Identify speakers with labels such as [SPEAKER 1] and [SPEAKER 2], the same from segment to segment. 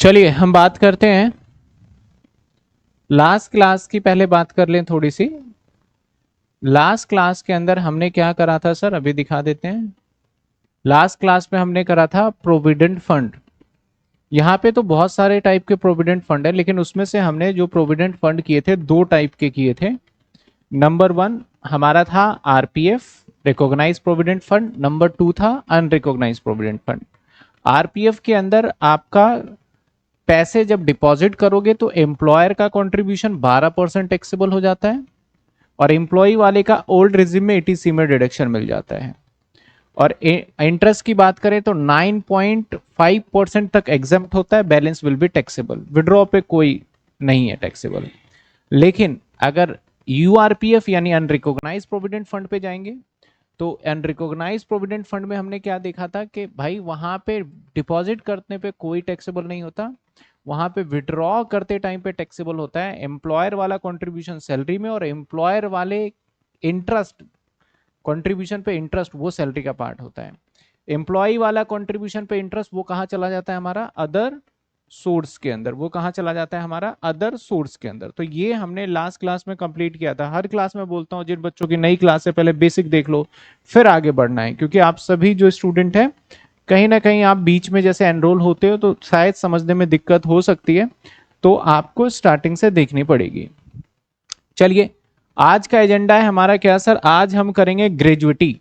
[SPEAKER 1] चलिए हम बात करते हैं लास्ट क्लास की। पहले बात कर लें थोड़ी सी। लास्ट क्लास के अंदर हमने क्या करा था सर, अभी दिखा देते हैं। लास्ट क्लास में हमने करा था प्रोविडेंट फंड। यहाँ पे तो बहुत सारे टाइप के प्रोविडेंट फंड है, लेकिन उसमें से हमने जो प्रोविडेंट फंड किए थे दो टाइप के किए थे। नंबर वन हमारा था RPF, recognise provident fund. Number two था अनरिकॉग्नाइज प्रोविडेंट फंड। आरपीएफ के अंदर आपका पैसे जब डिपॉजिट करोगे तो एम्प्लॉयर का कंट्रीब्यूशन 12% टैक्सेबल हो जाता है, और एम्प्लॉय वाले का ओल्ड रिजिम में एटीसी में डिडक्शन मिल जाता है। और इंटरेस्ट की बात करें तो 9.5% तक एग्जम्प्ट होता है, balance will be taxable. Withdraw पे कोई नहीं है टैक्सेबल। लेकिन अगर यूआरपीएफ यानी अनरिकॉग्नाइज प्रोविडेंट फंड पे जाएंगे तो अनरिकॉग्नाइज प्रोविडेंट फंड में हमने क्या देखा था कि भाई वहां पे डिपॉजिट करने पे कोई टैक्सेबल नहीं होता, वहां पे विड्रॉ करते टाइम पे टैक्सेबल होता है। एम्प्लॉयर वाला कंट्रीब्यूशन सैलरी में, और एम्प्लॉयर वाले इंटरेस्ट कंट्रीब्यूशन पे इंटरेस्ट वो सैलरी का पार्ट होता है। एम्प्लॉय वाला कंट्रीब्यूशन पे इंटरेस्ट वो कहाँ चला जाता है हमारा अदर सोर्स के अंदर। वो कहाँ चला जाता है हमारा अदर सोर्स के अंदर। तो ये हमने लास्ट क्लास में कंप्लीट किया था। हर क्लास में बोलता हूँ जिन बच्चों की नई क्लास है पहले बेसिक देख लो फिर आगे बढ़ना है, क्योंकि आप सभी जो स्टूडेंट हैं कहीं ना कहीं आप बीच में जैसे एनरोल होते हो तो शायद समझने में दिक्कत हो सकती है, तो आपको स्टार्टिंग से देखनी पड़ेगी। चलिए आज का एजेंडा है हमारा क्या सर, आज हम करेंगे ग्रेजुएटी।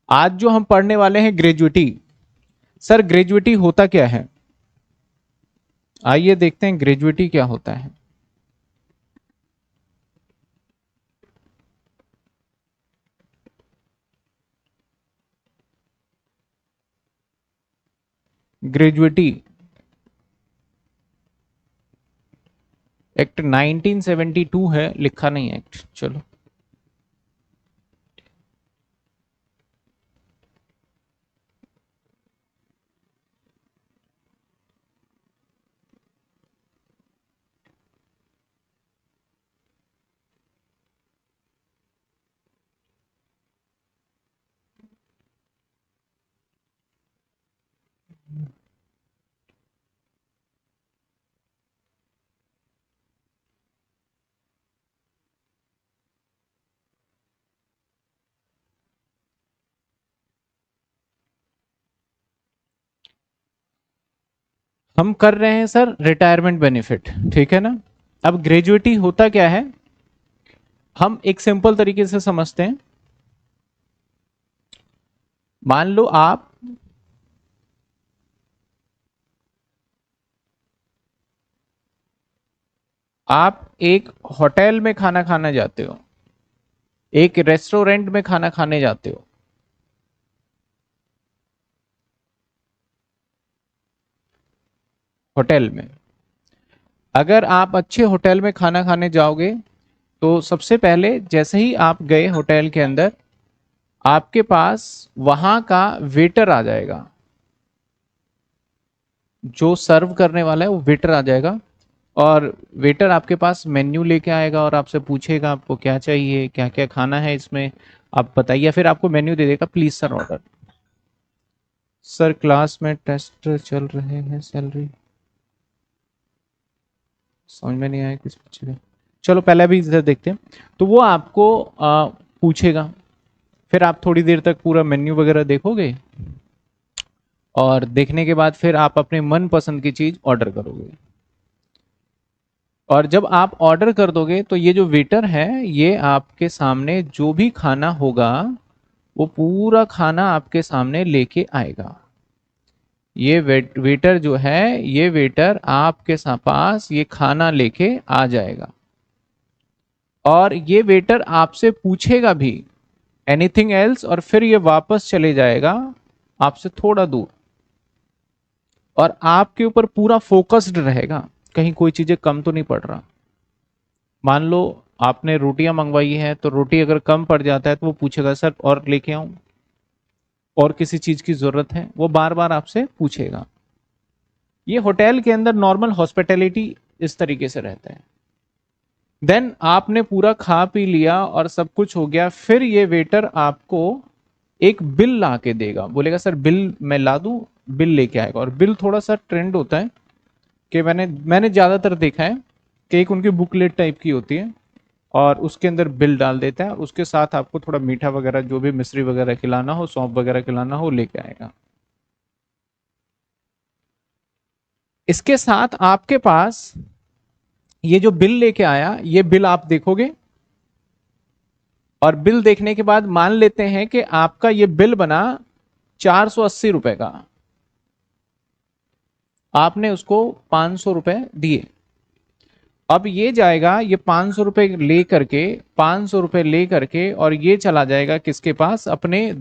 [SPEAKER 1] आज जो हम पढ़ने वाले हैं ग्रेजुएटी। सर ग्रेजुएटी होता क्या है, आइए देखते हैं ग्रेजुएटी क्या होता है। ग्रेजुएटी एक्ट 1972 है, लिखा नहीं है एक्ट। चलो हम कर रहे हैं सर रिटायरमेंट बेनिफिट, ठीक है ना। अब ग्रेजुएटी होता क्या है हम एक सिंपल तरीके से समझते हैं। मान लो आप एक होटल में खाना खाना जाते हो, एक रेस्टोरेंट में खाना खाने जाते हो। होटल में अगर आप अच्छे होटल में खाना खाने जाओगे तो सबसे पहले जैसे ही आप गए होटल के अंदर आपके पास वहां का वेटर आ जाएगा। जो सर्व करने वाला है वो वेटर आ जाएगा, और वेटर आपके पास मेन्यू लेके आएगा और आपसे पूछेगा आपको क्या चाहिए, क्या क्या खाना है इसमें, आप बताइए। फिर आपको मेन्यू दे देगा, please sir order. Sir class में टेस्ट चल रहे हैं, सैलरी समझ में नहीं आया किस बच्चे का। चलो पहले भी इधर देखते हैं। तो वो आपको पूछेगा, फिर आप थोड़ी देर तक पूरा मेन्यू वगैरह देखोगे, और देखने के बाद फिर आप अपने मन पसंद की चीज ऑर्डर करोगे। और जब आप ऑर्डर कर दोगे तो ये जो वेटर है ये आपके सामने जो भी खाना होगा वो पूरा खाना आपके सामने लेके आएगा। ये वेटर जो है ये वेटर आपके पास ये खाना लेके आ जाएगा, और ये वेटर आपसे पूछेगा भी एनीथिंग एल्स, और फिर ये वापस चले जाएगा आपसे थोड़ा दूर, और आपके ऊपर पूरा फोकस्ड रहेगा कहीं कोई चीजें कम तो नहीं पड़ रहा। मान लो आपने रोटियां मंगवाई है तो रोटी अगर कम पड़ जाता है तो वो पूछेगा सर और लेके आऊं, और किसी चीज की जरूरत है, वो बार बार आपसे पूछेगा। ये होटल के अंदर नॉर्मल हॉस्पिटैलिटी इस तरीके से रहता है। देन आपने पूरा खा पी लिया और सब कुछ हो गया, फिर ये वेटर आपको एक बिल ला के देगा, बोलेगा सर बिल मैं ला दूं, बिल लेके आएगा। और बिल थोड़ा सा ट्रेंड होता है कि मैंने ज्यादातर देखा है कि एक उनकी बुकलेट टाइप की होती है और उसके अंदर बिल डाल देता है, उसके साथ आपको थोड़ा मीठा वगैरह जो भी मिश्री वगैरह खिलाना हो, सौंफ वगैरह खिलाना हो, लेके आएगा। इसके साथ आपके पास ये जो बिल लेके आया, ये बिल आप देखोगे और बिल देखने के बाद मान लेते हैं कि आपका ये बिल बना 480 रुपए का, आपने उसको 500 रुपए दिए। अब ये जाएगा, ये 500 रुपए ले करके, 500 रुपए ले करके और ये चला जाएगा किसके पास, अपने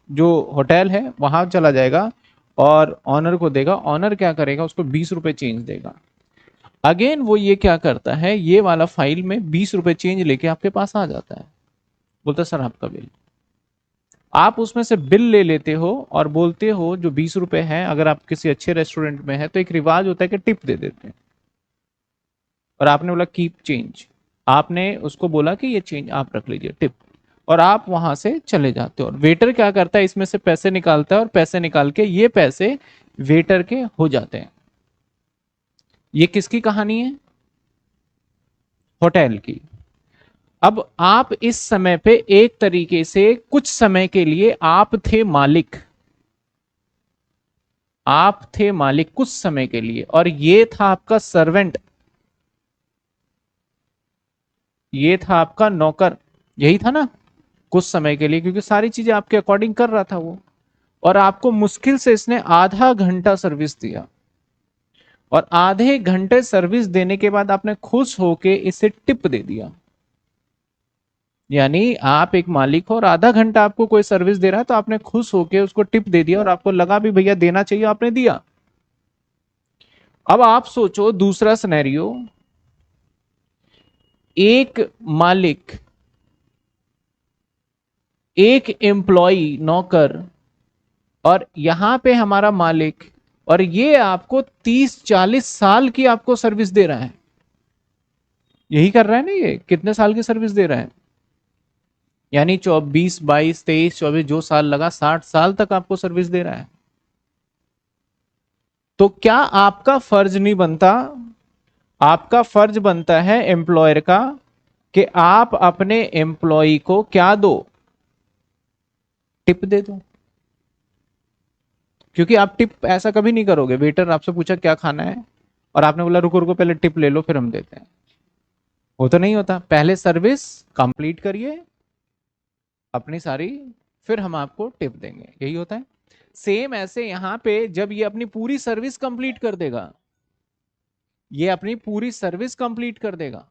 [SPEAKER 1] जो होटल है वहां चला जाएगा और ऑनर को देगा। ऑनर क्या करेगा, उसको 20 रुपए चेंज देगा। अगेन वो ये क्या करता है, ये वाला फाइल में 20 रुपए चेंज लेके आपके पास आ जाता है, बोलता सर आपका बिल। आप उसमें से बिल ले लेते हो और बोलते हो जो 20 रुपए है, अगर आप किसी अच्छे रेस्टोरेंट में है तो एक रिवाज होता है कि टिप दे देते हैं, और आपने बोला कीप चेंज, आपने उसको बोला कि ये चेंज आप रख लीजिए टिप, और आप वहां से चले जाते हो। और वेटर क्या करता है, इसमें से पैसे निकालता है और पैसे निकाल के ये पैसे वेटर के हो जाते हैं। ये किसकी कहानी है, होटल की। अब आप इस समय पे एक तरीके से कुछ समय के लिए आप थे मालिक, आप थे मालिक कुछ समय के लिए, और ये था आपका सर्वेंट, ये था आपका नौकर, यही था ना कुछ समय के लिए, क्योंकि सारी चीजें आपके अकॉर्डिंग कर रहा था वो। और आपको मुश्किल से इसने आधा घंटा सर्विस दिया, और आधे घंटे सर्विस देने के बाद आपने खुश होके इसे टिप दे दिया। यानी आप एक मालिक हो और आधा घंटा आपको कोई सर्विस दे रहा है, तो आपने खुश होके उसको टिप दे दिया और आपको लगा भी भैया देना चाहिए, आपने दिया। अब आप सोचो दूसरा सिनेरियो, एक मालिक, एक एम्प्लॉय नौकर, और यहां पे हमारा मालिक, और ये आपको 30-40 साल की आपको सर्विस दे रहा है। यही कर रहा है ना, ये कितने साल की सर्विस दे रहा है, यानी 20, 22, 23, 24 जो साल लगा, 60 साल तक आपको सर्विस दे रहा है। तो क्या आपका फर्ज नहीं बनता, आपका फर्ज बनता है एम्प्लॉयर का कि आप अपने एम्प्लॉय को क्या दो, टिप दे दो। क्योंकि आप टिप ऐसा कभी नहीं करोगे, वेटर आपसे पूछा क्या खाना है और आपने बोला रुको रुको पहले टिप ले लो फिर हम देते हैं, वो तो नहीं होता। पहले सर्विस कंप्लीट करिए अपनी सारी, फिर हम आपको टिप देंगे, यही होता है। सेम ऐसे यहां पे जब ये अपनी पूरी सर्विस कंप्लीट कर देगा, ये अपनी पूरी सर्विस कंप्लीट कर देगा,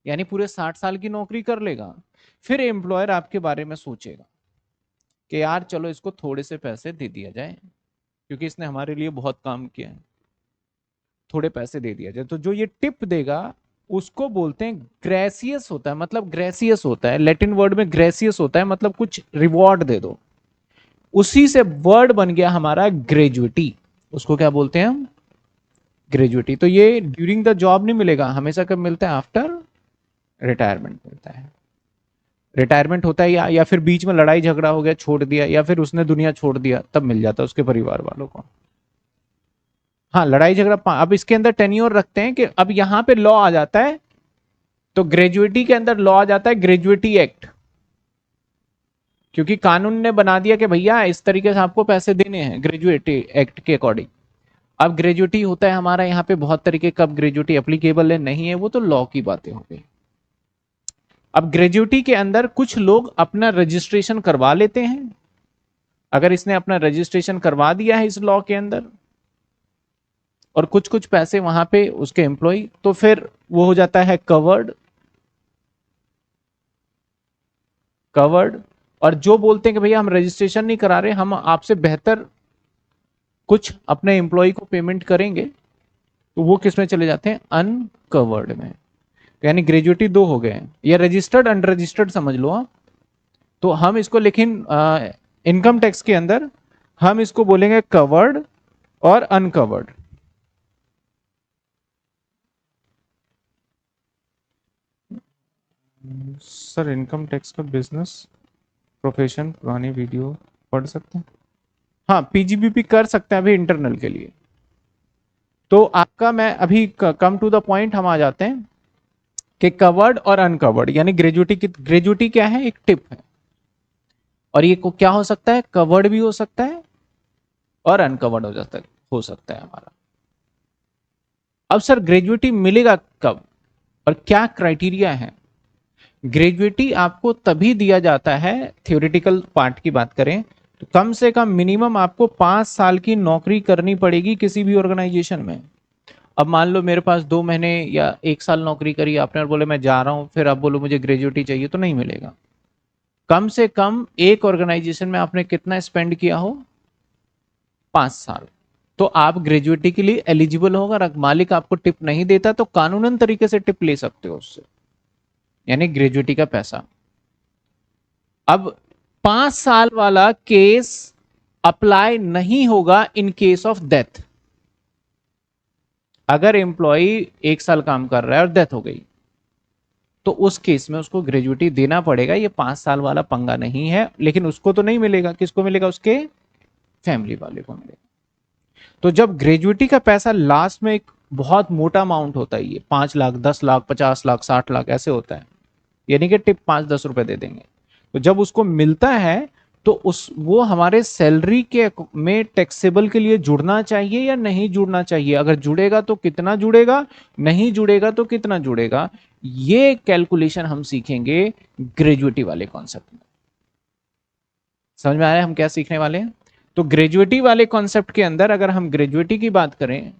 [SPEAKER 1] यानी पूरे 60 साल की नौकरी कर लेगा, फिर एम्प्लॉयर आपके बारे में सोचेगा कि यार चलो इसको थोड़े से पैसे दे दिया जाए, क्योंकि इसने हमारे लिए बहुत काम किया है, थोड़े पैसे दे दिया जाए। तो जो ये टिप देगा उसको बोलते हैं ग्रेसियस होता है, मतलब ग्रेसियस होता है, लैटिन वर्ड में ग्रेसियस होता है, मतलब कुछ रिवॉर्ड दे दो। उसी से वर्ड बन गया हमारा ग्रेजुएटी, उसको क्या बोलते हैं हम, ग्रेजुएटी। तो ये ड्यूरिंग द जॉब नहीं मिलेगा, हमेशा कब मिलता है, आफ्टर रिटायरमेंट मिलता है। रिटायरमेंट होता है या फिर बीच में लड़ाई झगड़ा हो गया छोड़ दिया, या फिर उसने दुनिया छोड़ दिया, तब मिल जाता है उसके परिवार वालों को। हाँ लड़ाई झगड़ा अब इसके अंदर टेन्योर रखते हैं कि अब यहां पे लॉ आ जाता है, तो ग्रेजुएटी के अंदर लॉ आ जाता है ग्रेजुएटी एक्ट, क्योंकि कानून ने बना दिया कि भैया इस तरीके से आपको पैसे देने हैं ग्रेजुएटी एक्ट के अकॉर्डिंग। अब ग्रेजुएटी होता है हमारा यहाँ पे बहुत तरीके, कब ग्रेजुएटी एप्लीकेबल है नहीं है वो तो लॉ की बातें हो गई। अब ग्रेजुएटी के अंदर कुछ लोग अपना रजिस्ट्रेशन करवा लेते हैं, अगर इसने अपना रजिस्ट्रेशन करवा दिया है इस लॉ के अंदर, और कुछ कुछ पैसे वहां पे उसके एम्प्लॉय, तो फिर वो हो जाता है कवर्ड, कवर्ड। और जो बोलते हैं कि भैया हम रजिस्ट्रेशन नहीं करा रहे, हम आपसे बेहतर कुछ अपने एम्प्लॉय को पेमेंट करेंगे, तो वो किस में चले जाते हैं, अनकवर्ड में। यानी ग्रेजुएटी दो हो गए हैं, या रजिस्टर्ड अनरजिस्टर्ड समझ लो आप। तो हम इसको लेकिन इनकम टैक्स के अंदर हम इसको बोलेंगे कवर्ड और अनकवर्ड। सर इनकम टैक्स का बिजनेस प्रोफेशन पुरानी वीडियो पढ़ सकते हैं। हाँ पीजीबीपी कर सकते हैं अभी इंटरनल के लिए। तो आपका मैं अभी कम टू द पॉइंट हम आ जाते हैं कि कवर्ड और अनकवर्ड, यानी ग्रेजुएटी की ग्रेजुएटी क्या है, एक टिप है, और ये को क्या हो सकता है, कवर्ड भी हो सकता है और अनकवर्ड हो सकता है हमारा। अब सर ग्रेजुएटी मिलेगा कब और क्या क्राइटेरिया है? ग्रेजुएटी आपको तभी दिया जाता है, थ्योरेटिकल पार्ट की बात करें तो कम से कम मिनिमम आपको 5 साल की नौकरी करनी पड़ेगी किसी भी ऑर्गेनाइजेशन में। अब मान लो मेरे पास 2 महीने या 1 साल नौकरी करी आपने और बोले मैं जा रहा हूं, फिर आप बोलो मुझे ग्रेजुएटी चाहिए, तो नहीं मिलेगा। कम से कम एक ऑर्गेनाइजेशन में आपने कितना स्पेंड किया हो, 5 साल, तो आप ग्रेजुएटी के लिए एलिजिबल होगा। अगर मालिक आपको टिप नहीं देता तो कानूनन तरीके से टिप ले सकते हो उससे, यानी ग्रेजुएटी का पैसा। अब 5 साल वाला केस अप्लाई नहीं होगा इन केस ऑफ डेथ। अगर एम्प्लॉय 1 साल काम कर रहा है और डेथ हो गई तो उस केस में उसको ग्रेजुएटी देना पड़ेगा। ये 5 साल वाला पंगा नहीं है, लेकिन उसको तो नहीं मिलेगा, किसको मिलेगा, उसके फैमिली वाले को मिलेगा। तो जब ग्रेजुएटी का पैसा लास्ट में एक बहुत मोटा अमाउंट होता है, ये 5 लाख, 10 लाख, 50 लाख, 60 लाख ऐसे होता है, यानी कि टिप 5-10 रुपए दे देंगे। तो जब उसको मिलता है तो उस वो हमारे सैलरी के में टैक्सेबल के लिए जुड़ना चाहिए या नहीं जुड़ना चाहिए, अगर जुड़ेगा तो कितना जुड़ेगा, नहीं जुड़ेगा तो कितना जुड़ेगा, ये कैलकुलेशन हम सीखेंगे ग्रेजुएटी वाले कॉन्सेप्ट में। समझ में आ रहा है हम क्या सीखने वाले हैं? तो ग्रेजुएटी वाले कॉन्सेप्ट के अंदर अगर हम ग्रेजुएटी की बात करें,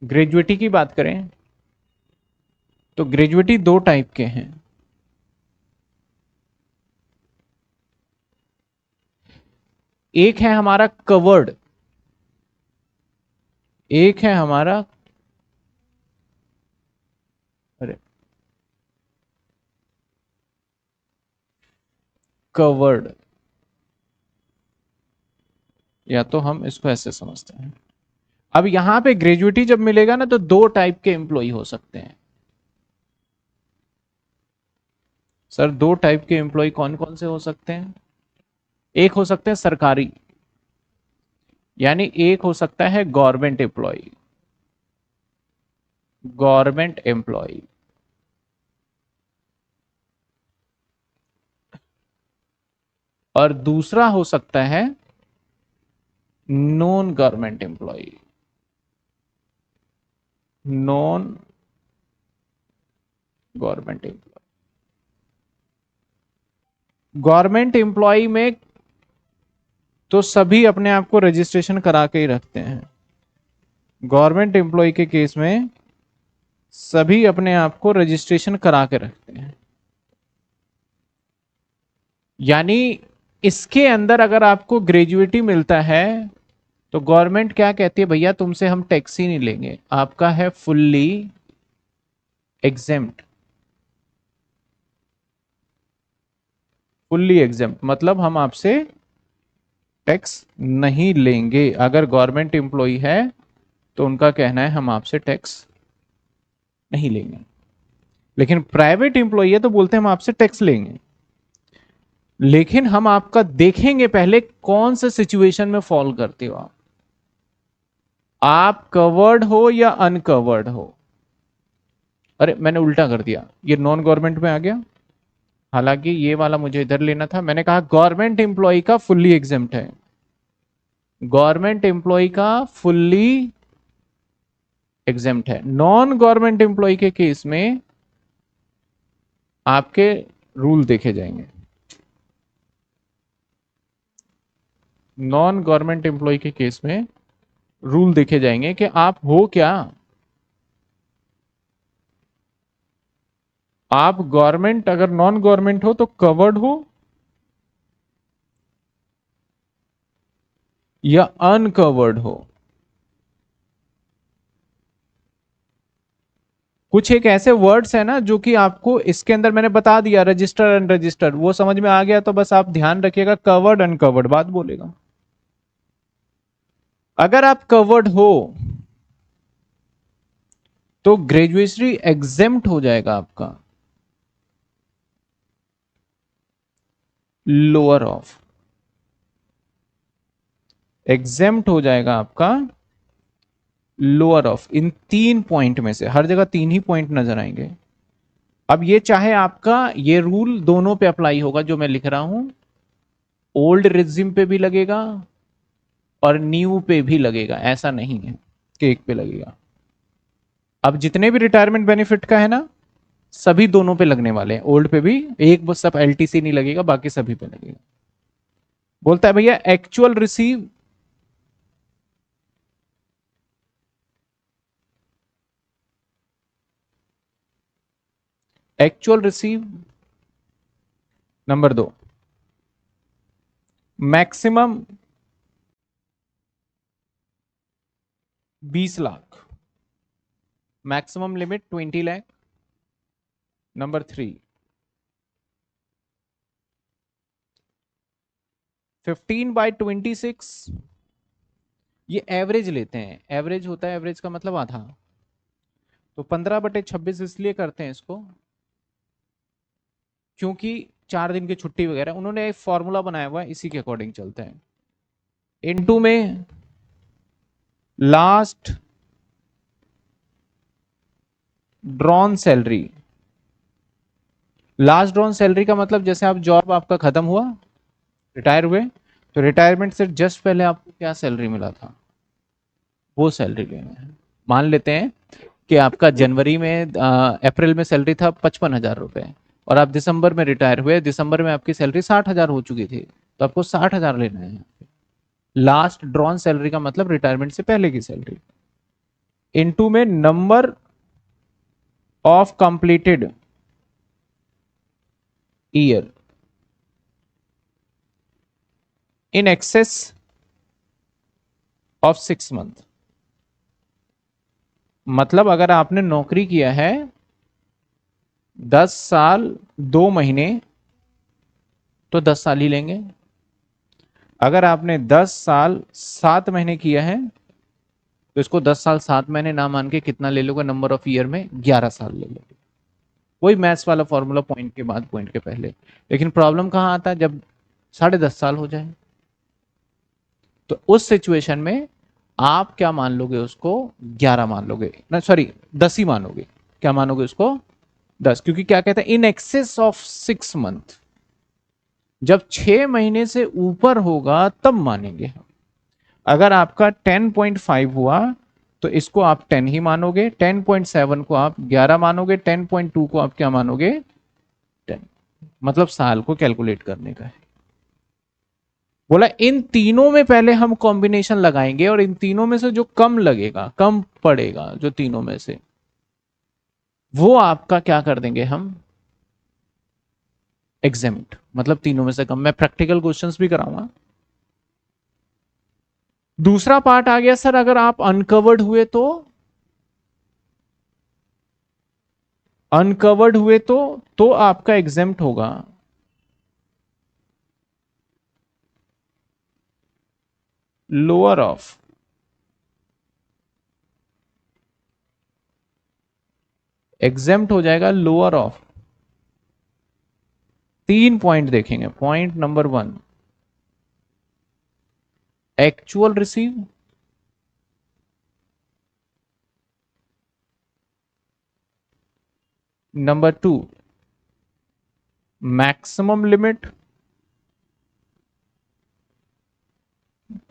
[SPEAKER 1] ग्रेजुएटी की बात करें तो ग्रेजुएटी 2 टाइप के हैं। एक है हमारा कवर्ड, एक है हमारा, अरे कवर्ड, या तो हम इसको ऐसे समझते हैं। अब यहां पे ग्रेजुएटी जब मिलेगा ना तो 2 टाइप के एम्प्लॉय हो सकते हैं। सर 2 टाइप के एम्प्लॉय कौन कौन से हो सकते हैं? एक हो सकते हैं सरकारी, यानी एक हो सकता है गवर्नमेंट एम्प्लॉय, गवर्नमेंट एम्प्लॉय। और दूसरा हो सकता है non government employee, non government employee. Government employee में तो सभी अपने आप को रजिस्ट्रेशन करा के ही रखते हैं। गवर्नमेंट एम्प्लॉय के केस में सभी अपने आप को रजिस्ट्रेशन करा के रखते हैं, यानी इसके अंदर अगर आपको ग्रेजुएटी मिलता है तो गवर्नमेंट क्या कहती है, भैया तुमसे हम टैक्स ही नहीं लेंगे, आपका है फुल्ली एग्जेम्प्ट। फुल्ली एग्जेम्प्ट मतलब हम आपसे टैक्स नहीं लेंगे। अगर गवर्नमेंट एम्प्लॉय है तो उनका कहना है हम आपसे टैक्स नहीं लेंगे, लेकिन प्राइवेट एम्प्लॉय है तो बोलते हैं हम आपसे टैक्स लेंगे, लेकिन हम आपका देखेंगे पहले कौन से सिचुएशन में फॉल करते हो आप कवर्ड हो या अनकवर्ड हो। अरे मैंने उल्टा कर दिया, ये नॉन गवर्नमेंट में आ गया, हालांकि ये वाला मुझे इधर लेना था। मैंने कहा गवर्नमेंट एम्प्लॉय का फुल्ली एग्जेम्प्ट है, गवर्नमेंट एम्प्लॉय का फुल्ली एग्जेम्प्ट है। नॉन गवर्नमेंट एम्प्लॉय के केस में आपके रूल देखे जाएंगे। नॉन गवर्नमेंट एम्प्लॉय के केस में रूल देखे जाएंगे कि आप हो क्या, आप गवर्नमेंट अगर नॉन गवर्नमेंट हो तो कवर्ड हो या अनकवर्ड हो। कुछ एक ऐसे वर्ड्स है ना जो कि आपको इसके अंदर मैंने बता दिया, रजिस्टर अनरजिस्टर्ड, वो समझ में आ गया तो बस आप ध्यान रखिएगा, कवर्ड अनकवर्ड बात बोलेगा। अगर आप कवर्ड हो तो ग्रेजुएटरी एग्जेम्प्ट हो जाएगा आपका लोअर ऑफ, एग्जेम्प्ट हो जाएगा आपका लोअर ऑफ इन 3 पॉइंट में से। हर जगह 3 ही पॉइंट नजर आएंगे। अब ये चाहे आपका ये रूल दोनों पे अप्लाई होगा जो मैं लिख रहा हूं, ओल्ड रिज्यूम पे भी लगेगा और न्यू पे भी लगेगा, ऐसा नहीं है कि एक पे लगेगा। अब जितने भी रिटायरमेंट बेनिफिट का है ना, सभी दोनों पे लगने वाले हैं, ओल्ड पे भी। एक बस सब एलटीसी नहीं लगेगा, बाकी सभी पे लगेगा। बोलता है भैया actual receive actual receive number 2, maximum 20 lakh, maximum limit 20 lakh. Number 3, 15/26, ये एवरेज लेते हैं, एवरेज होता है, एवरेज का मतलब आधा, तो 15/26 इसलिए करते हैं इसको क्योंकि 4 दिन की छुट्टी वगैरह, उन्होंने एक फॉर्मूला बनाया हुआ है, इसी के अकॉर्डिंग चलते हैं। इनटू में last drawn salary. Last drawn salary का मतलब जैसे आप जॉब आपका खत्म हुआ, रिटायर हुए, तो रिटायरमेंट से जस्ट पहले आपको क्या सैलरी मिला था, वो सैलरी लेना है। मान लेते हैं कि आपका जनवरी में अप्रैल में सैलरी था 55,000 रुपए, और आप दिसंबर में रिटायर हुए, दिसंबर में आपकी सैलरी 60,000 हो चुकी थी, तो आपको 60,000 लेना है। लास्ट ड्रॉन सैलरी का मतलब रिटायरमेंट से पहले की सैलरी, इनटू में number of completed year in excess of 6 month. मतलब अगर आपने नौकरी किया है 10 साल 2 महीने, तो 10 साल ही लेंगे। अगर आपने 10 साल 7 महीने किया है, तो इसको 10 साल 7 महीने ना मान के कितना ले लोगे, नंबर ऑफ ईयर में 11 साल ले लोगे। वही मैथ्स वाला फॉर्मूला, पॉइंट के बाद पॉइंट के पहले। लेकिन प्रॉब्लम कहां आता है, जब 10.5 साल हो जाए, तो उस सिचुएशन में आप क्या मान लोगे उसको, 11 मान लोगे ना, सॉरी 10 ही मानोगे। क्या मानोगे उसको, 10, क्योंकि क्या कहते हैं इन एक्सेस ऑफ 6 मंथ, जब 6 महीने से ऊपर होगा तब मानेंगे हम। अगर आपका 10.5 हुआ, तो इसको आप 10 ही मानोगे, 10.7 को आप 11 मानोगे, 10.2 को आप क्या मानोगे, 10। मतलब साल को कैलकुलेट करने का है। बोला इन तीनों में पहले हम कॉम्बिनेशन लगाएंगे, और इन तीनों में से जो कम लगेगा, कम पड़ेगा जो तीनों में से, वो आपका क्या कर देंगे हम, एग्जेम्प्ट। मतलब तीनों में से कम। मैं प्रैक्टिकल क्वेश्चंस भी कराऊंगा। दूसरा पार्ट आ गया सर, अगर आप अनकवर्ड हुए तो, अनकवर्ड हुए तो आपका एग्जेम्प्ट होगा लोअर ऑफ, एग्जेम्प्ट हो जाएगा लोअर ऑफ। 3 पॉइंट देखेंगे। Point number 1, actual receive. Number 2, maximum limit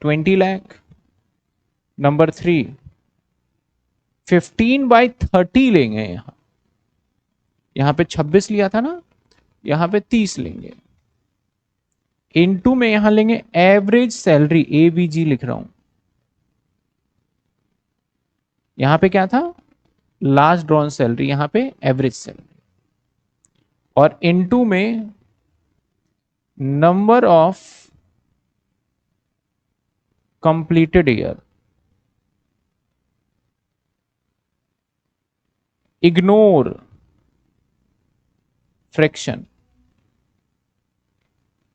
[SPEAKER 1] 20 lakh. Number 3, 15/30 लेंगे। यहां पे 26 लिया था ना, यहां पे 30 लेंगे। इनटू में यहां लेंगे एवरेज सैलरी, एवीजी लिख रहा हूं। यहां पे क्या था, लास्ट ड्रॉन सैलरी, यहां पे एवरेज सैलरी, और इनटू में number of completed year, ignore fraction,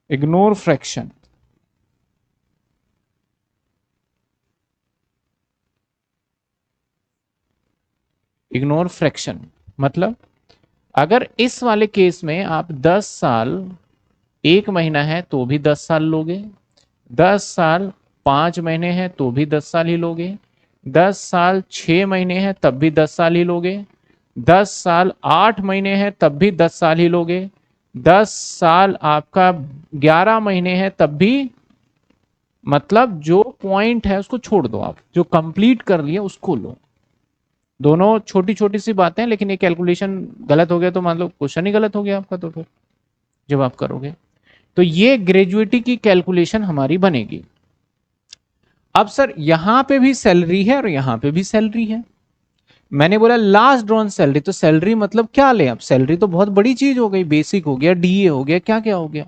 [SPEAKER 1] ignore fraction. Ignore fraction. मतलब अगर इस वाले केस में आप 10 साल 1 महीना है तो भी 10 साल लोगे, 10 साल 5 महीने हैं तो भी 10 साल ही लोगे, 10 साल 6 महीने हैं तब भी 10 साल ही लोगे, 10 साल 8 महीने हैं तब भी 10 साल ही लोगे, 10 साल आपका 11 महीने हैं तब भी, मतलब जो पॉइंट है उसको छोड़ दो, आप जो कंप्लीट कर लिया उसको लो। दोनों छोटी छोटी सी बातें हैं, लेकिन ये कैलकुलेशन गलत हो गया तो मान लो क्वेश्चन ही गलत हो गया आपका, तो फिर जब आप करोगे तो ये ग्रेजुएटी की कैलकुलेशन हमारी बनेगी। अब सर यहां पे भी सैलरी है और यहां पे भी सैलरी है। मैंने बोला लास्ट ड्रॉन सैलरी, तो सैलरी मतलब क्या ले, अब सैलरी तो बहुत बड़ी चीज हो गई, बेसिक हो गया, डीए हो गया, क्या क्या हो गया।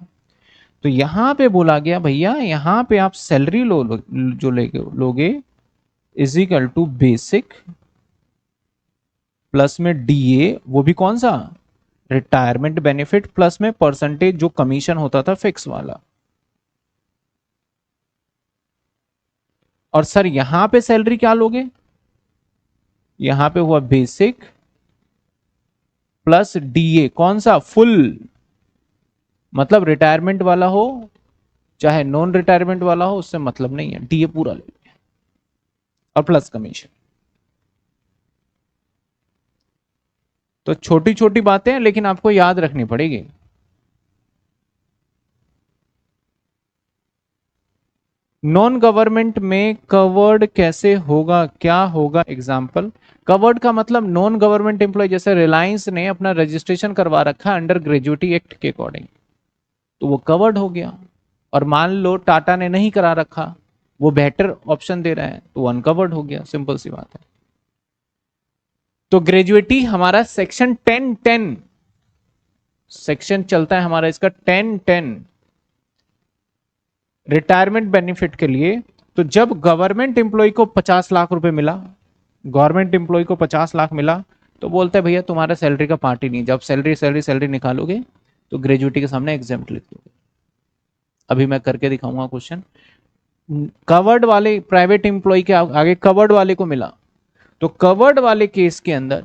[SPEAKER 1] तो यहां पे बोला गया भैया यहां पे आप सैलरी जो लोगे is equal to basic plus में डीए, वो भी कौन सा, रिटायरमेंट बेनिफिट, प्लस में परसेंटेज जो कमीशन होता था फिक्स वाला। और सर यहां पे सैलरी क्या लोगे, यहां पे हुआ बेसिक प्लस डीए, कौन सा, फुल, मतलब रिटायरमेंट वाला हो चाहे नॉन रिटायरमेंट वाला हो उससे मतलब नहीं है, डीए पूरा ले और प्लस कमीशन। तो छोटी छोटी बातें हैं लेकिन आपको याद रखनी पड़ेगी। नॉन गवर्नमेंट में कवर्ड कैसे होगा, क्या होगा एग्जाम्पल। कवर्ड का मतलब नॉन गवर्नमेंट एम्प्लॉय, जैसे रिलायंस ने अपना रजिस्ट्रेशन करवा रखा अंडर ग्रेजुएटी एक्ट के अकॉर्डिंग, तो वो कवर्ड हो गया। और मान लो टाटा ने नहीं करा रखा, वो बेटर ऑप्शन दे रहा है, तो वो अनकवर्ड हो गया, सिंपल सी बात है। तो ग्रेजुएटी हमारा सेक्शन 1010 सेक्शन चलता है हमारा इसका 1010 रिटायरमेंट बेनिफिट के लिए। तो जब गवर्नमेंट एम्प्लॉय को 50 लाख रुपए मिला, गवर्नमेंट एम्प्लॉय को 50 लाख मिला, तो बोलता है भैया तुम्हारा सैलरी का पार्ट ही नहीं, जब सैलरी सैलरी सैलरी निकालोगे तो ग्रेजुएटी के सामने एग्जाम्प्ट लिख दोगे। अभी मैं करके दिखाऊंगा क्वेश्चन। कवर्ड वाले प्राइवेट एम्प्लॉय के आगे कवर्ड वाले को मिला, तो कवर्ड वाले केस के अंदर,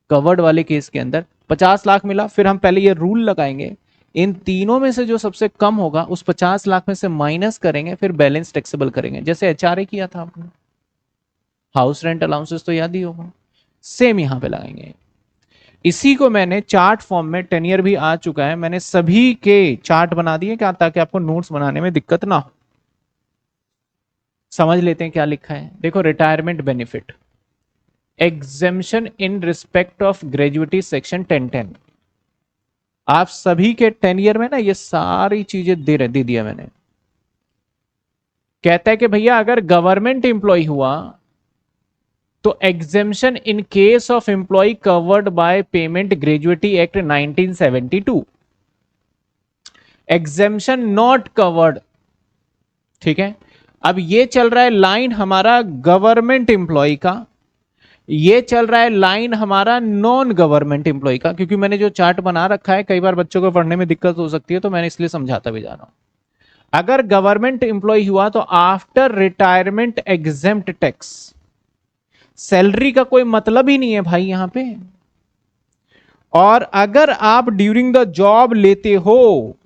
[SPEAKER 1] कवर्ड वाले केस के अंदर 50 लाख मिला, फिर हम पहले ये रूल लगाएंगे, इन तीनों में से जो सबसे कम होगा उस 50 लाख में से माइनस करेंगे, फिर बैलेंस टैक्सेबल करेंगे, जैसे एचआरए किया था आपने, हाउस रेंट अलाउंसेस तो याद ही होगा, सेम यहां पे लगाएंगे। इसी को मैंने चार्ट फॉर्म में, 10 ईयर भी आ चुका है, मैंने सभी के चार्ट बना दिए क्या, ताकि आपको नोट्स बनाने में दिक्कत ना हो। समझ लेते हैं क्या लिखा है, देखो retirement benefit exemption in respect of gratuity section 1010। आप सभी के 10 ईयर में ना ये सारी चीजें दे दिया मैंने। कहता है कि भैया अगर गवर्नमेंट एम्प्लॉय हुआ तो exemption in case of employee covered by payment gratuity act 1972, exemption not covered. ठीक है, अब ये चल रहा है लाइन हमारा गवर्नमेंट एम्प्लॉय का, ये चल रहा है लाइन हमारा नॉन गवर्नमेंट एम्प्लॉय का, क्योंकि मैंने जो चार्ट बना रखा है कई बार बच्चों को पढ़ने में दिक्कत हो सकती है, तो मैंने इसलिए समझाता भी जा रहा हूं। अगर गवर्नमेंट एम्प्लॉय हुआ तो after retirement exempt tax, salary का कोई मतलब ही नहीं है भाई यहां पे। और अगर आप ड्यूरिंग द जॉब लेते हो,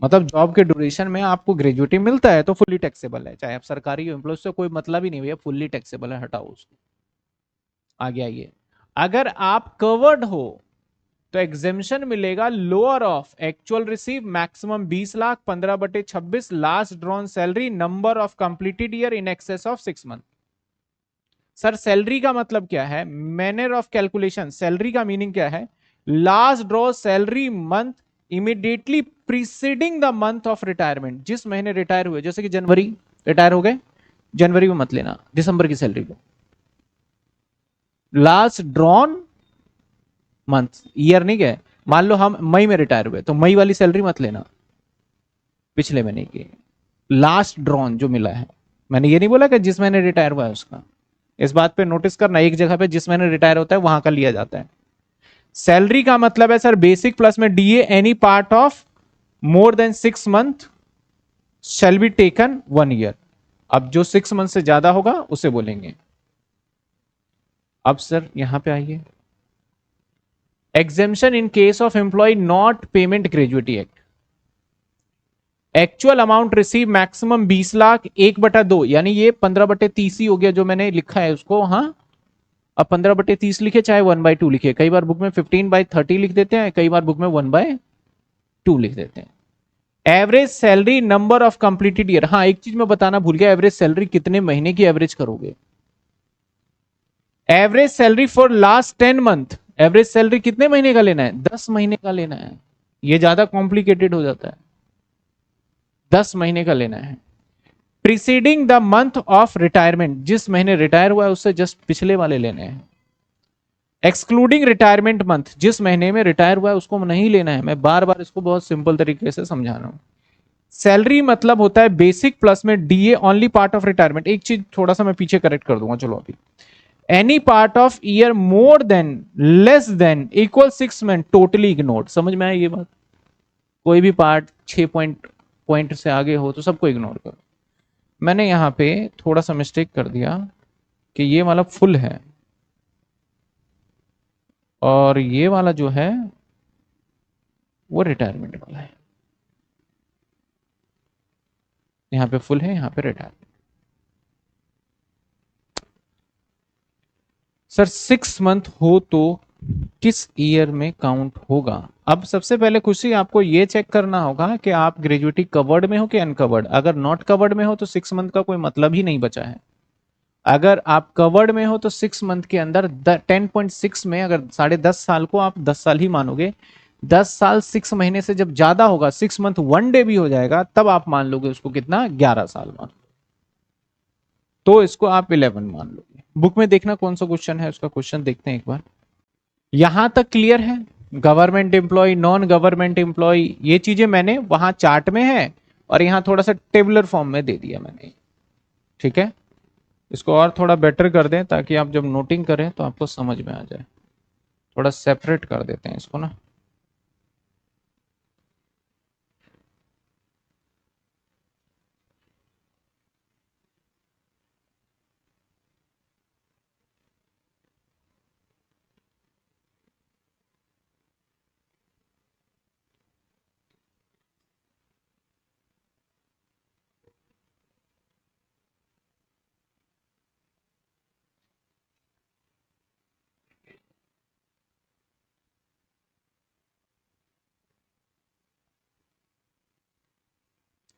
[SPEAKER 1] मतलब जॉब के ड्यूरेशन में आपको ग्रेजुएटी मिलता है तो फुल्ली टैक्सेबल है, चाहे आप सरकारी हो एम्प्लॉय, से कोई मतलब ही नहीं भैया, फुल्ली टैक्सेबल है, हटाओ उसको। आगे आइए, अगर आप कवर्ड हो तो एग्जेम्पशन मिलेगा lower of actual receive maximum 20 lakh, 15/26 last drawn salary, number of completed year in excess of 6 month. Sir salary का मतलब क्या है, मैनर ऑफ कैलकुलेशन, सैलरी का मीनिंग क्या है, last draw salary month immediately preceding the month of retirement, जिस महीने retire हुए, जैसे कि जनवरी रिटायर हो गए, जनवरी में मत लेना, दिसंबर की सैलरी को, लास्ट ड्रॉन मंथ, ईयर नहीं गए। मान लो हम मई में रिटायर हुए तो मई वाली सैलरी मत लेना, पिछले महीने की लास्ट ड्रॉन जो मिला है। मैंने ये नहीं बोला कि जिस महीने रिटायर हुआ है उसका, इस बात पे नोटिस करना, एक जगह पे जिस महीने रिटायर होता है वहां का लिया जाता है। सैलरी का मतलब है सर बेसिक प्लस में DA, any part of more than 6 month shall be taken 1 year. अब जो 6 मंथ से ज्यादा होगा उसे बोलेंगे। अब सर यहां पे आइए, exemption in case of employee not payment gratuity act, actual amount receive maximum 20 lakh 1/2, यानी ये 15/30 ही हो गया जो मैंने लिखा है उसको। हाँ, अब 15/30 लिखे चाहे 1/2 लिखे, कई बार बुक में 15/30 लिख देते हैं, कई बार बुक में 1/2 लिख देते हैं। Average salary number of completed year, हाँ एक चीज मैं बताना भूल गया, एवरेज सैलरी कितने महीने की एवरेज करोगे? Average salary for last 10 month, average salary कितने महीने का लेना है? 10 महीने का लेना है। ये ज्यादा कॉम्प्लिकेटेड हो जाता है, 10 महीने का लेना है। Preceding the month of retirement, जिस महीने रिटायर हुआ है उससे जस्ट पिछले वाले लेने हैं। एक्सक्लूडिंग रिटायरमेंट मंथ, जिस महीने में रिटायर हुआ है उसको नहीं लेना है। मैं बार बार इसको बहुत सिंपल तरीके से समझा रहा हूं। सैलरी मतलब होता है बेसिक प्लस में DA only part of retirement. एक चीज थोड़ा सा मैं पीछे करेक्ट कर दूंगा, चलो अभी। Any part of year more than less than equal 6 month totally ignored. समझ में आया ये बात? कोई भी पार्ट 6 पॉइंट से आगे हो तो सबको इग्नोर करो। मैंने यहां पे थोड़ा सा मिस्टेक कर दिया कि ये वाला फुल है और ये वाला जो है वो रिटायरमेंट वाला है। यहां पे फुल है, यहां पे रिटायरमेंट। सर 6 मंथ हो तो किस ईयर में काउंट होगा? अब सबसे पहले खुशी आपको ये चेक करना होगा कि आप ग्रेजुएटी कवर्ड में हो कि अनकवर्ड। अगर नॉट कवर्ड में हो तो 6 मंथ का कोई मतलब ही नहीं बचा है। अगर आप कवर्ड में हो तो 6 मंथ के अंदर 10.6 में, अगर 10.5 साल को आप 10 साल ही मानोगे, 10 साल 6 महीने से जब ज्यादा होगा, 6 मंथ 1 डे भी हो जाएगा, तब आप मान लोगे उसको कितना, 11 साल मान। तो इसको आप 11 मान लोगे। बुक में देखना कौन सा क्वेश्चन है, उसका क्वेश्चन देखते हैं एक बार। यहां तक क्लियर है? Government employee, non government employee, ये चीजें मैंने वहां चार्ट में है और यहां थोड़ा सा टेबुलर फॉर्म में दे दिया मैंने। ठीक है, इसको और थोड़ा बेटर कर दें ताकि आप जब नोटिंग करें तो आपको समझ में आ जाए। थोड़ा सेपरेट कर देते हैं इसको ना।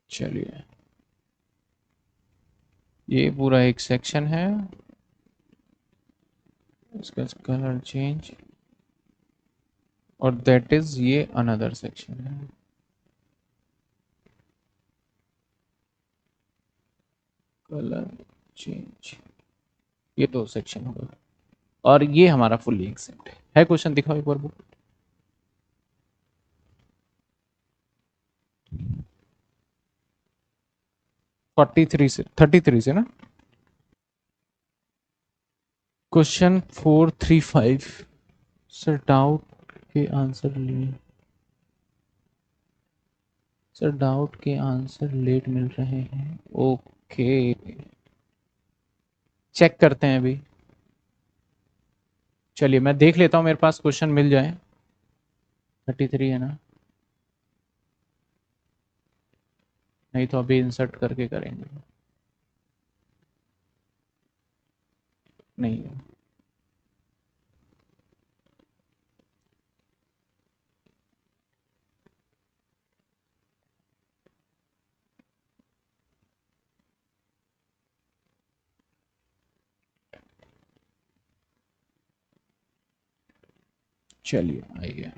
[SPEAKER 1] चलिए, ये पूरा एक सेक्शन है, इसका कलर चेंज, और दैट इज ये अनदर सेक्शन है। कलर चेंज, ये दो सेक्शन होगा और ये हमारा फुल्ली एक्सेप्ट है। क्वेश्चन दिखाओ एक बार बुक। 43 से 33 से ना। क्वेश्चन 435। सर डाउट के आंसर लिए, सर डाउट के आंसर लेट मिल रहे हैं। ओके, चेक करते हैं अभी। चलिए मैं देख लेता हूं, मेरे पास क्वेश्चन मिल जाए। 33 है ना? नहीं तो अभी इंसर्ट करके करेंगे। नहीं, चलिए आइए।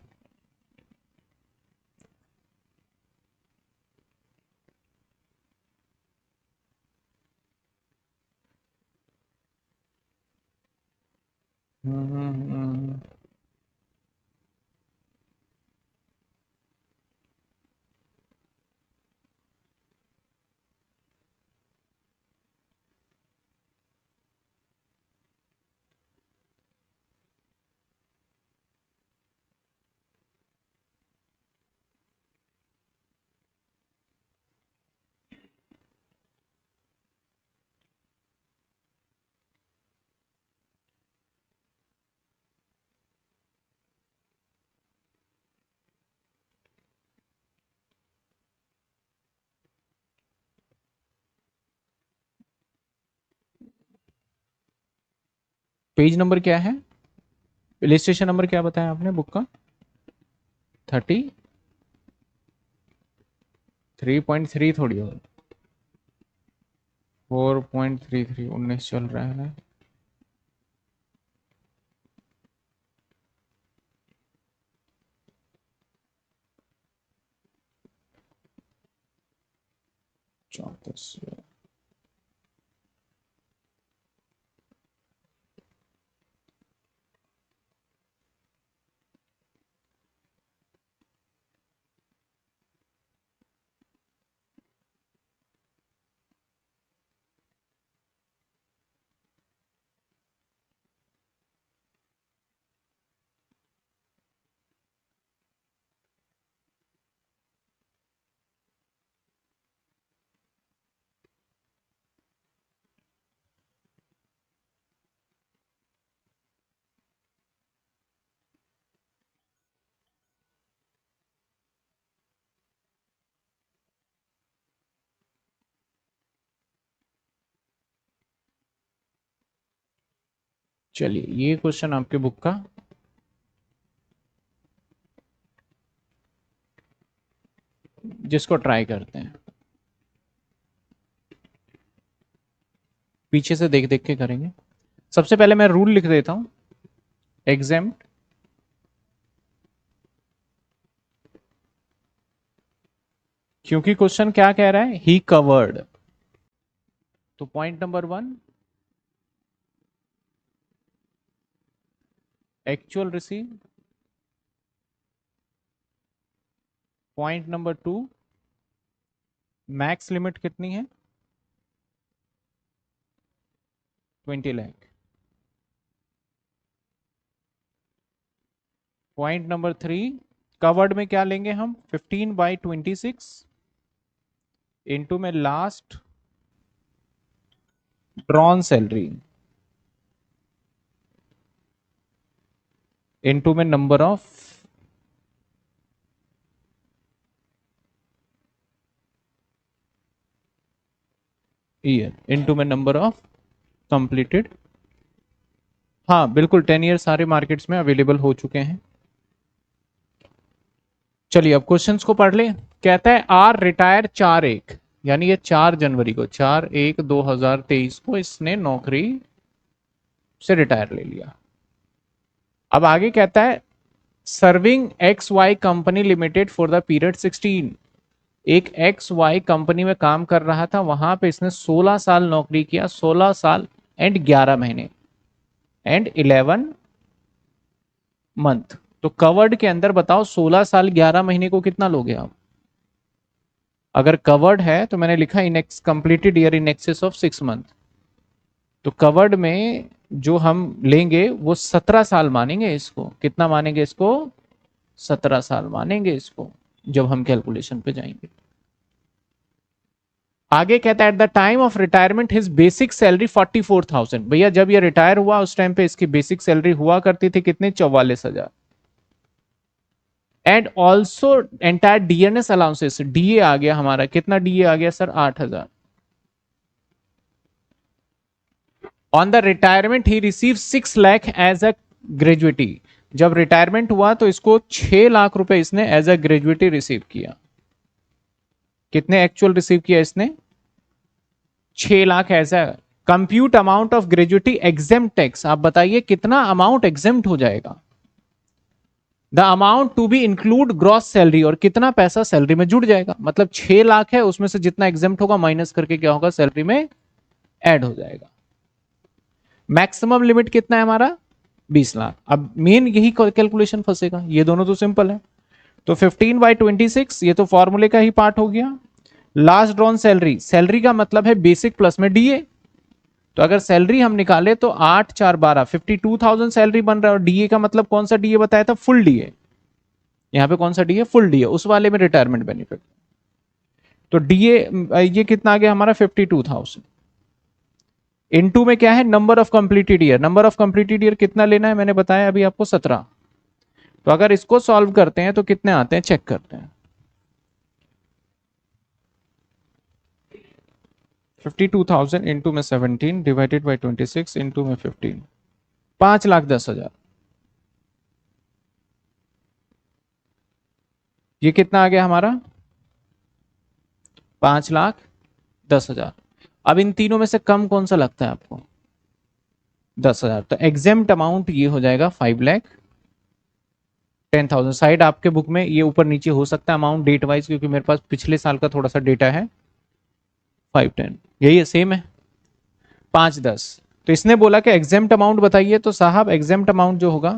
[SPEAKER 1] हम्म। पेज नंबर क्या है, इलिस्ट्रेशन नंबर क्या बताया आपने बुक का? 33.3 थोड़ी हो, 4.33 19 चल रहा है ना। चौंतीस। चलिए ये क्वेश्चन आपके बुक का जिसको ट्राई करते हैं, पीछे से देख देख के करेंगे। सबसे पहले मैं रूल लिख देता हूं, एग्जेम्प्ट, क्योंकि क्वेश्चन क्या कह रहा है, ही कवर्ड। तो point number 1 actual receive, point number 2 max limit कितनी है, 20 लाख। पॉइंट नंबर 3 कवर्ड में क्या लेंगे हम, 15/26 इंटू में लास्ट ड्रॉन सैलरी इंटू में नंबर ऑफ ईयर इंटू में नंबर ऑफ कंप्लीटेड। हाँ बिल्कुल, 10 ईयर सारे मार्केट्स में अवेलेबल हो चुके हैं। चलिए अब क्वेश्चंस को पढ़ ले। कहता है आर रिटायर 4/1, यानी ये 4 जनवरी को, 4/1/2023 को इसने नौकरी से रिटायर ले लिया। अब आगे कहता है serving X Y company limited for the period 16, एक एक्स वाई कंपनी में काम कर रहा था, वहां पे इसने 16 साल नौकरी किया, 16 साल एंड 11 महीने एंड 11 मंथ। तो कवर्ड के अंदर बताओ 16 साल 11 महीने को कितना लोगे आप? अगर कवर्ड है तो मैंने लिखा in X completed year in excess of 6 month, तो कवर्ड में जो हम लेंगे वो 17 साल मानेंगे इसको। कितना मानेंगे इसको? 17 साल मानेंगे इसको जब हम कैलकुलेशन पे जाएंगे। आगे कहता है at the time of retirement his basic salary 44,000। भैया जब ये रिटायर हुआ उस टाइम पे इसकी बेसिक सैलरी हुआ करती थी कितने, 44,000। And also entire DNS allowances, DA आ गया हमारा, कितना डीए आ गया sir, 8,000। On the retirement he receive 6 lakh as a gratuity. जब रिटायरमेंट हुआ तो इसको 6 लाख रुपए इसने एज अ ग्रेजुएटी रिसीव किया। कितने एक्चुअल रिसीव किया इसने? 6 lakh as a. Compute amount of gratuity exempt tax, आप बताइए कितना अमाउंट एग्जेम्ट हो जाएगा? The amount to be include gross salary, और कितना पैसा सैलरी में जुड़ जाएगा। मतलब 6 लाख है, उसमें से जितना एग्जेम्ट होगा माइनस करके क्या होगा, सैलरी में ऐड हो जाएगा। मैक्सिमम लिमिट कितना है हमारा, 20 लाख। अब मेन यही कैलकुलेशन फंसेगा, ये दोनों तो सिंपल है। तो 15/26 ये तो फॉर्मूले का ही पार्ट हो गया। लास्ट ड्रॉन सैलरी, सैलरी का मतलब है बेसिक प्लस में डीए। तो अगर सैलरी हम निकाले तो 8 4 12 52,000 सैलरी बन रहा है, और डीए का मतलब कौन सा डीए बताया था, फुल डीए। यहाँ पे कौन सा डीए, फुल डीए, उस वाले में रिटायरमेंट बेनिफिट। तो डीए ये कितना आ गया हमारा, 52,000। इनटू में क्या है, number of completed year. Number of completed year कितना लेना है, मैंने बताया अभी आपको 17। तो अगर इसको सॉल्व करते हैं तो कितने आते हैं, चेक करते हैं। 52,000 इंटू में 17 डिवाइडेड बाई 26 इंटू में 15, 5,10,000। ये कितना आ गया हमारा? 5,10,000। अब इन तीनों में से कम कौन सा लगता है आपको? 10,000। तो एग्जेम्प्ट अमाउंट ये हो जाएगा 5,10,000। साइड आपके बुक में ये ऊपर नीचे हो सकता है अमाउंट डेट वाइज, क्योंकि मेरे पास पिछले साल का थोड़ा सा डेटा है। 510 यही है, सेम है 510। तो इसने बोला कि एग्जेम्प्ट अमाउंट बताइए, तो साहब एग्जेम्प्ट अमाउंट जो होगा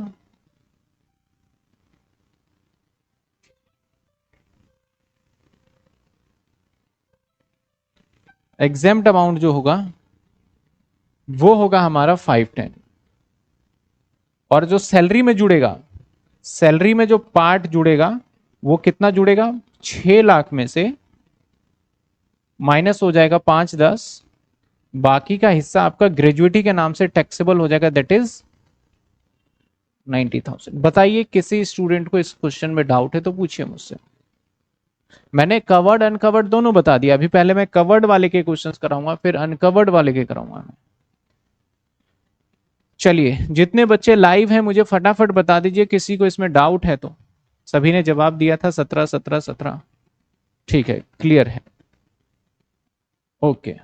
[SPEAKER 1] एग्जेम्प्ट अमाउंट जो होगा वो होगा हमारा 510। और जो सैलरी में जुड़ेगा, सैलरी में जो पार्ट जुड़ेगा वो कितना जुड़ेगा? 6 लाख में से माइनस हो जाएगा 510, बाकी का हिस्सा आपका ग्रेजुएटी के नाम से टैक्सेबल हो जाएगा, दैट इज 90,000। बताइए किसी स्टूडेंट को इस क्वेश्चन में डाउट है तो पूछिए मुझसे। मैंने कवर्ड अनकवर्ड दोनों बता दिया। अभी पहले मैं कवर्ड वाले के क्वेश्चंस कराऊंगा, फिर अनकवर्ड वाले के कराऊंगा मैं। चलिए, जितने बच्चे लाइव हैं मुझे फटाफट बता दीजिए किसी को इसमें डाउट है तो। सभी ने जवाब दिया था 17 17 17। ठीक है, क्लियर है, ओके।